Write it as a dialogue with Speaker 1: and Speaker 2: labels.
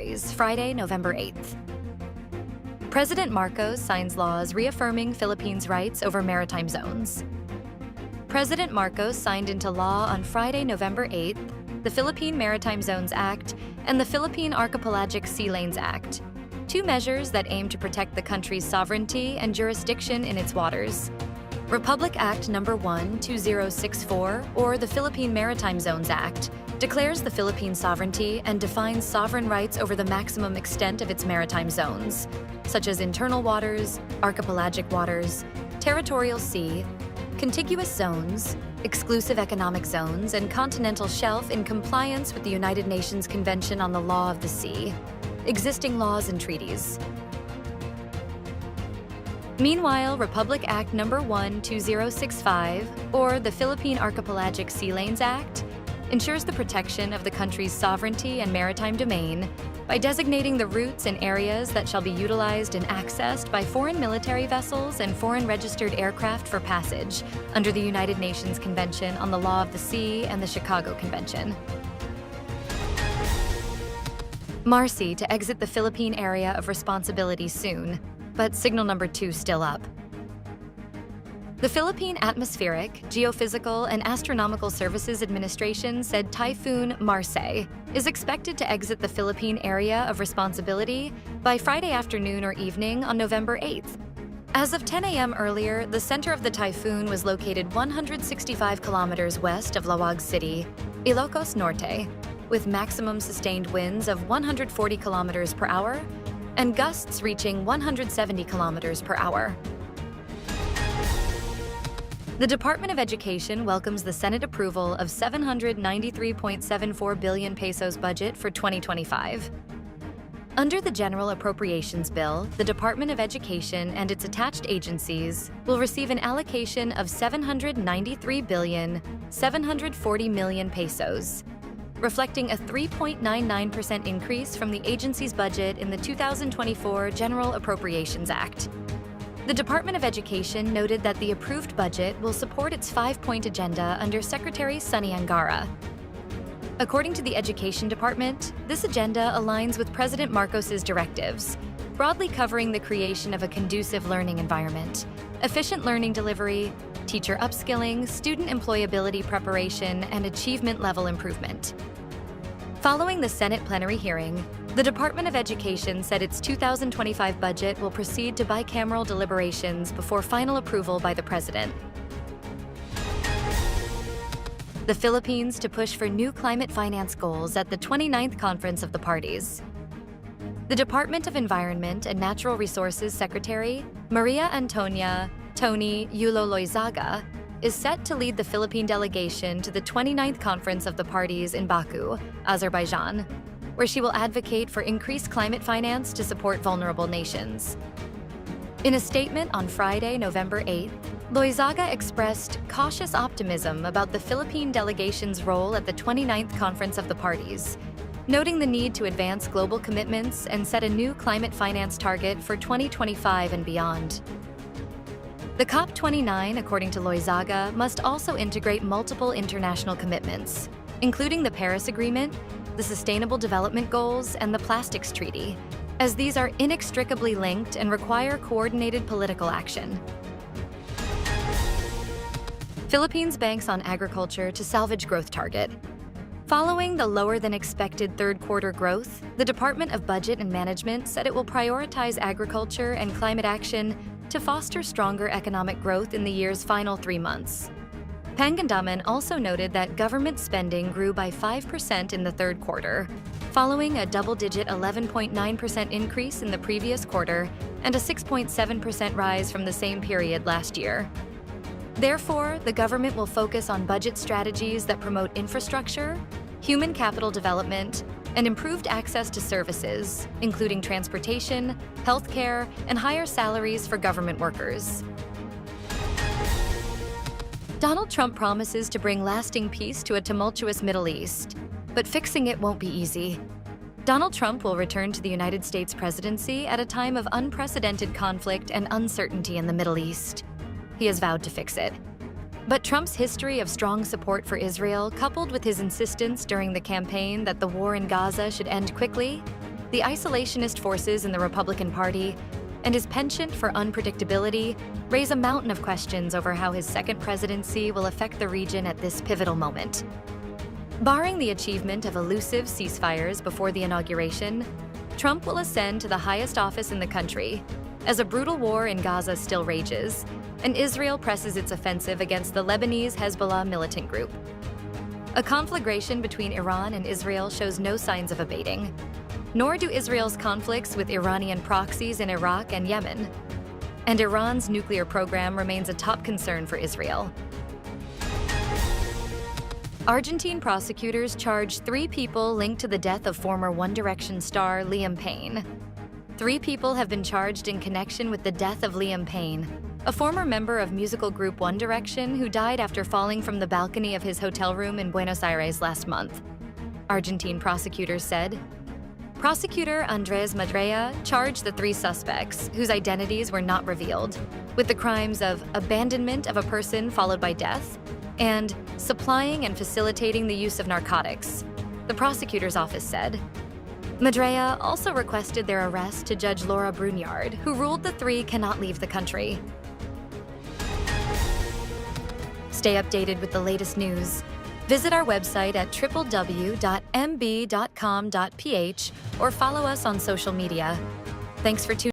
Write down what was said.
Speaker 1: Territories, Friday, November 8th. President Marcos signs laws reaffirming Philippines' rights over maritime zones. President Marcos signed into law on Friday, November 8th, the Philippine Maritime Zones Act and the Philippine Archipelagic Sea Lanes Act, two measures that aim to protect the country's sovereignty and jurisdiction in its waters. Republic Act No. 1-2064, or the Philippine Maritime Zones Act, declares the Philippine sovereignty and defines sovereign rights over the maximum extent of its maritime zones, such as internal waters, archipelagic waters, territorial sea, contiguous zones, exclusive economic zones, and continental shelf in compliance with the United Nations Convention on the Law of the Sea, existing laws and treaties. Meanwhile, Republic Act No. 1-2065, or the Philippine Archipelagic Sea Lanes Act, ensures the protection of the country's sovereignty and maritime domain by designating the routes and areas that shall be utilized and accessed by foreign military vessels and foreign registered aircraft for passage under the United Nations Convention on the Law of the Sea and the Chicago Convention. Marcy to exit the Philippine area of responsibility soon, but signal number 2 still up. The Philippine Atmospheric, Geophysical, and Astronomical Services Administration said Typhoon Marce is expected to exit the Philippine area of responsibility by Friday afternoon or evening on November 8th. As of 10 a.m. earlier, the center of the typhoon was located 165 kilometers west of Laoag City, Ilocos Norte, with maximum sustained winds of 140 kilometers per hour and gusts reaching 170 kilometers per hour. The Department of Education welcomes the Senate approval of 793.74 billion pesos budget for 2025. Under the General Appropriations Bill, the Department of Education and its attached agencies will receive an allocation of 793 billion 740 million pesos, reflecting a 3.99% increase from the agency's budget in the 2024 General Appropriations Act. The Department of Education noted that the approved budget will support its 5-point agenda under Secretary Sonny Angara. According to the Education Department, this agenda aligns with President Marcos's directives, broadly covering the creation of a conducive learning environment, efficient learning delivery, teacher upskilling, student employability preparation, and achievement level improvement. Following the Senate plenary hearing, the Department of Education said its 2025 budget will proceed to bicameral deliberations before final approval by the President. The Philippines to push for new climate finance goals at the 29th Conference of the Parties. The Department of Environment and Natural Resources Secretary, Maria Antonia Tony Yulo Loizaga, is set to lead the Philippine delegation to the 29th Conference of the Parties in Baku, Azerbaijan, where she will advocate for increased climate finance to support vulnerable nations. In a statement on Friday, November 8th, Loizaga expressed cautious optimism about the Philippine delegation's role at the 29th Conference of the Parties, noting the need to advance global commitments and set a new climate finance target for 2025 and beyond. The COP29, according to Loizaga, must also integrate multiple international commitments, including the Paris Agreement, the Sustainable Development Goals, and the Plastics Treaty, as these are inextricably linked and require coordinated political action. Philippines banks on agriculture to salvage growth target. Following the lower-than-expected third-quarter growth, the Department of Budget and Management said it will prioritize agriculture and climate action to foster stronger economic growth in the year's final 3 months. Pangandaman also noted that government spending grew by 5% in the third quarter, following a double-digit 11.9% increase in the previous quarter and a 6.7% rise from the same period last year. Therefore, the government will focus on budget strategies that promote infrastructure, human capital development, and improved access to services, including transportation, healthcare, and higher salaries for government workers. Donald Trump promises to bring lasting peace to a tumultuous Middle East, but fixing it won't be easy. Donald Trump will return to the United States presidency at a time of unprecedented conflict and uncertainty in the Middle East. He has vowed to fix it. But Trump's history of strong support for Israel, coupled with his insistence during the campaign that the war in Gaza should end quickly, the isolationist forces in the Republican Party, and his penchant for unpredictability raise a mountain of questions over how his second presidency will affect the region at this pivotal moment. Barring the achievement of elusive ceasefires before the inauguration, Trump will ascend to the highest office in the country as a brutal war in Gaza still rages, and Israel presses its offensive against the Lebanese Hezbollah militant group. A conflagration between Iran and Israel shows no signs of abating, nor do Israel's conflicts with Iranian proxies in Iraq and Yemen. And Iran's nuclear program remains a top concern for Israel. Argentine prosecutors charged 3 people linked to the death of former One Direction star Liam Payne. 3 people have been charged in connection with the death of Liam Payne, a former member of musical group One Direction who died after falling from the balcony of his hotel room in Buenos Aires last month. Argentine prosecutors said. Prosecutor Andres Madrea charged the 3 suspects, whose identities were not revealed, with the crimes of abandonment of a person followed by death and supplying and facilitating the use of narcotics, the prosecutor's office said. Madrea also requested their arrest to Judge Laura Brunard, who ruled the 3 cannot leave the country. Stay updated with the latest news. Visit our website at www.mb.com.ph or follow us on social media. Thanks for tuning in.